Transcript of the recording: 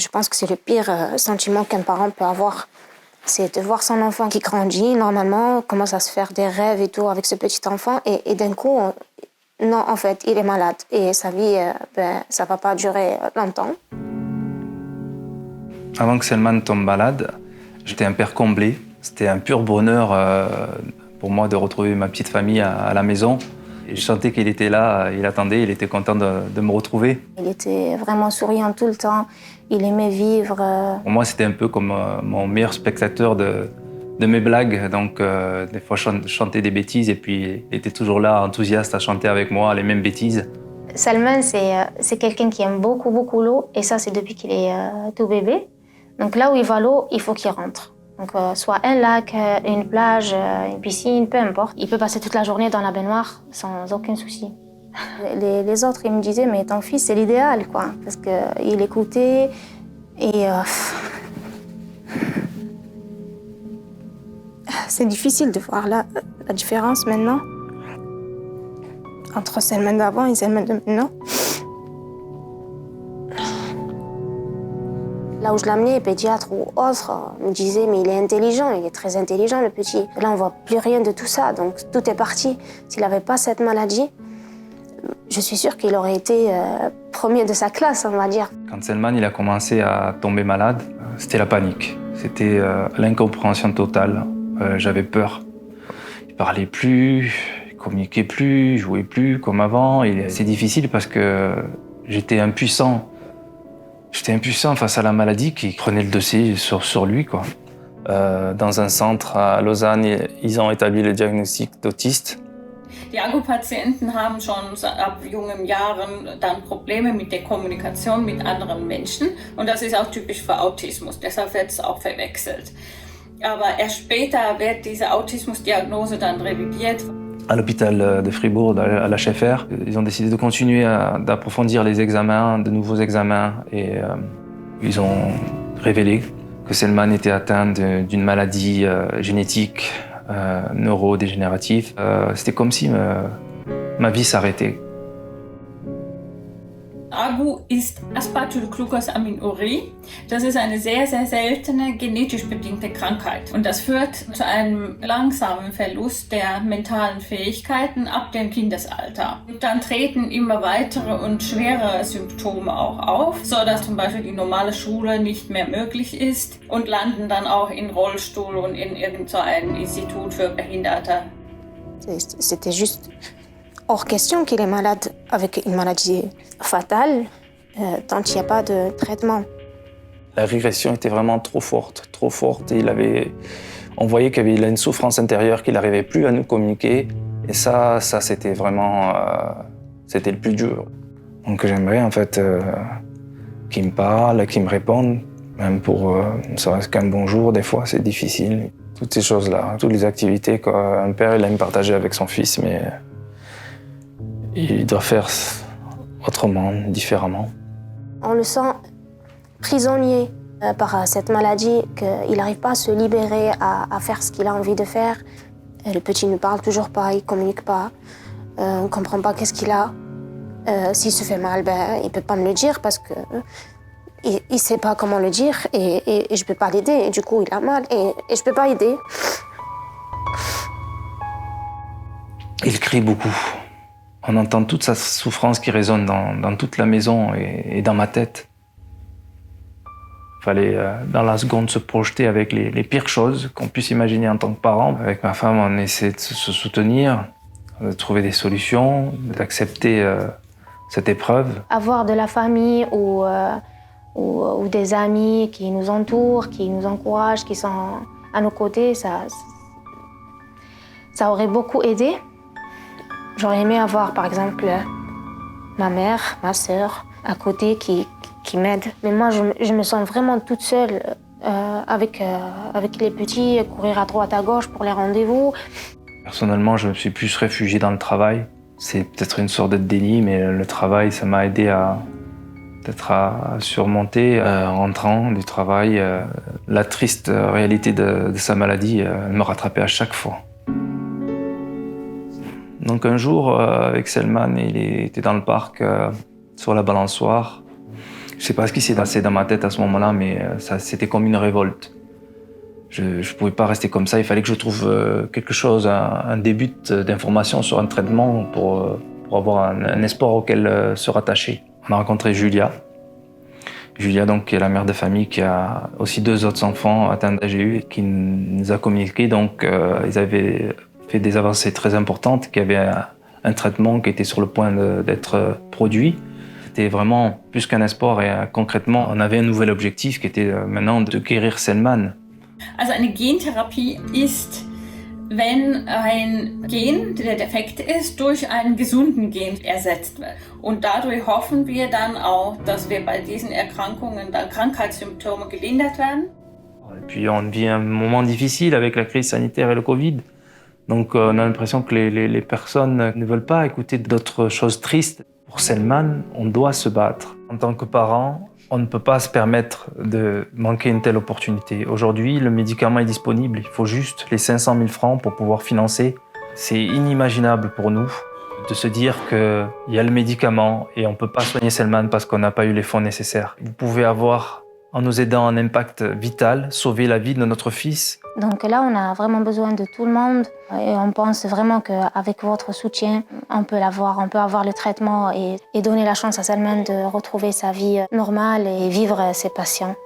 Je pense que c'est le pire sentiment qu'un parent peut avoir. C'est de voir son enfant qui grandit normalement, commence à se faire des rêves et tout avec ce petit enfant, et d'un coup, non, en fait, il est malade. Et sa vie, ça va pas durer longtemps. Avant que Selman tombe malade, j'étais un père comblé. C'était un pur bonheur pour moi de retrouver ma petite famille à la maison. Et je sentais qu'il était là, il attendait, il était content de me retrouver. Il était vraiment souriant tout le temps, il aimait vivre. Pour moi, c'était un peu comme mon meilleur spectateur de mes blagues. Donc, des fois, je chantais des bêtises et puis il était toujours là, enthousiaste à chanter avec moi les mêmes bêtises. Salman, c'est quelqu'un qui aime beaucoup, beaucoup l'eau, et ça, c'est depuis qu'il est tout bébé. Donc là où il va l'eau, il faut qu'il rentre. Donc soit un lac, une plage, une piscine, peu importe. Il peut passer toute la journée dans la baignoire sans aucun souci. Les autres, ils me disaient, mais ton fils, c'est l'idéal, quoi. Parce qu'il écoutait et... C'est difficile de voir la différence maintenant entre Selman d'avant et Selman de maintenant. Là où je l'amenais, pédiatre ou autre, me disait mais il est intelligent, il est très intelligent le petit. Là on voit plus rien de tout ça, donc tout est parti. S'il n'avait pas cette maladie, je suis sûre qu'il aurait été premier de sa classe, on va dire. Quand Selman il a commencé à tomber malade, c'était la panique. C'était l'incompréhension totale. J'avais peur. Il parlait plus, il communiquait plus, il jouait plus comme avant. C'est difficile parce que j'étais impuissant. J'étais impuissant face à la maladie qui prenait le dossier sur lui, quoi. Dans un centre à Lausanne, ils ont établi le diagnostic d'autiste. Die Agu-Patienten haben schon ab jungen Jahren dann Probleme mit der Kommunikation mit anderen Menschen. Und das ist auch typisch für Autismus, deshalb wird es auch verwechselt. Aber erst später wird diese Autismusdiagnose dann revidiert. À l'hôpital de Fribourg, à la Scheffer, ils ont décidé de continuer d'approfondir les examens, de nouveaux examens, et ils ont révélé que Selman était atteint d'une maladie génétique neurodégénérative. C'était comme si ma vie s'arrêtait. Agu ist Aspartylglucosaminorie. Das ist eine sehr, sehr seltene genetisch bedingte Krankheit. Und das führt zu einem langsamen Verlust der mentalen Fähigkeiten ab dem Kindesalter. Und dann treten immer weitere und schwerere Symptome auch auf, sodass zum Beispiel die normale Schule nicht mehr möglich ist und landen dann auch in Rollstuhl und in irgendein Institut für Behinderte. C'était juste hors question qu'il est malade avec une maladie fatale tant qu'il n'y a pas de traitement. La régression était vraiment trop forte. Et on voyait qu'il a une souffrance intérieure, qu'il n'arrivait plus à nous communiquer. Et ça c'était vraiment c'était le plus dur. Donc j'aimerais en fait qu'il me parle, qu'il me réponde, même pour ne serait-ce qu'un bonjour. Des fois c'est difficile. Toutes ces choses-là, toutes les activités qu'un père il aime partager avec son fils, mais il doit faire autrement, différemment. On le sent prisonnier par cette maladie, qu'il n'arrive pas à se libérer, à faire ce qu'il a envie de faire. Le petit ne parle toujours pas, il ne communique pas, on ne comprend pas qu'est-ce qu'il a. S'il se fait mal, il ne peut pas me le dire parce que il ne sait pas comment le dire et je ne peux pas l'aider. Et du coup, il a mal et je ne peux pas aider. Il crie beaucoup. On entend toute sa souffrance qui résonne dans toute la maison et dans ma tête. Il fallait, dans la seconde, se projeter avec les pires choses qu'on puisse imaginer en tant que parent. Avec ma femme, on essaie de se soutenir, de trouver des solutions, d'accepter cette épreuve. Avoir de la famille ou des amis qui nous entourent, qui nous encouragent, qui sont à nos côtés, ça aurait beaucoup aidé. J'aurais aimé avoir, par exemple, ma mère, ma sœur, à côté qui m'aident. Mais moi, je me sens vraiment toute seule avec les petits, courir à droite, à gauche pour les rendez-vous. Personnellement, je me suis plus réfugié dans le travail. C'est peut-être une sorte de déni, mais le travail, ça m'a aidé à surmonter, en rentrant du travail. La triste réalité de sa maladie me rattrapait à chaque fois. Donc un jour, avec Selman, il était dans le parc, sur la balançoire. Je sais pas ce qui s'est passé dans ma tête à ce moment-là, mais c'était comme une révolte. Je ne pouvais pas rester comme ça, il fallait que je trouve quelque chose, un début d'information sur un traitement pour avoir un espoir auquel se rattacher. On a rencontré Julia. Julia, donc, qui est la mère de famille, qui a aussi 2 autres enfants atteints d'AGU et qui nous a communiqué. Donc, ils avaient fait des avancées très importantes, qu'il y avait un traitement qui était sur le point d'être produit. C'était vraiment plus qu'un espoir et concrètement, on avait un nouvel objectif qui était maintenant de guérir Selman. Also eine Gentherapie ist, wenn ein Gen, der defekt ist, durch einen gesunden Gen ersetzt wird. Und dadurch hoffen wir dann auch, dass wir bei diesen Erkrankungen dann Krankheitssymptome gelindert werden. Et puis on vit un moment difficile avec la crise sanitaire et le Covid. Donc on a l'impression que les personnes ne veulent pas écouter d'autres choses tristes. Pour Selman, on doit se battre. En tant que parent, on ne peut pas se permettre de manquer une telle opportunité. Aujourd'hui, le médicament est disponible. Il faut juste les 500 000 francs pour pouvoir financer. C'est inimaginable pour nous de se dire qu'il y a le médicament et on ne peut pas soigner Selman parce qu'on n'a pas eu les fonds nécessaires. Vous pouvez avoir, en nous aidant, un impact vital, sauver la vie de notre fils. Donc là, on a vraiment besoin de tout le monde et on pense vraiment qu'avec votre soutien, on peut avoir le traitement et donner la chance à Selman de retrouver sa vie normale et vivre ses patients.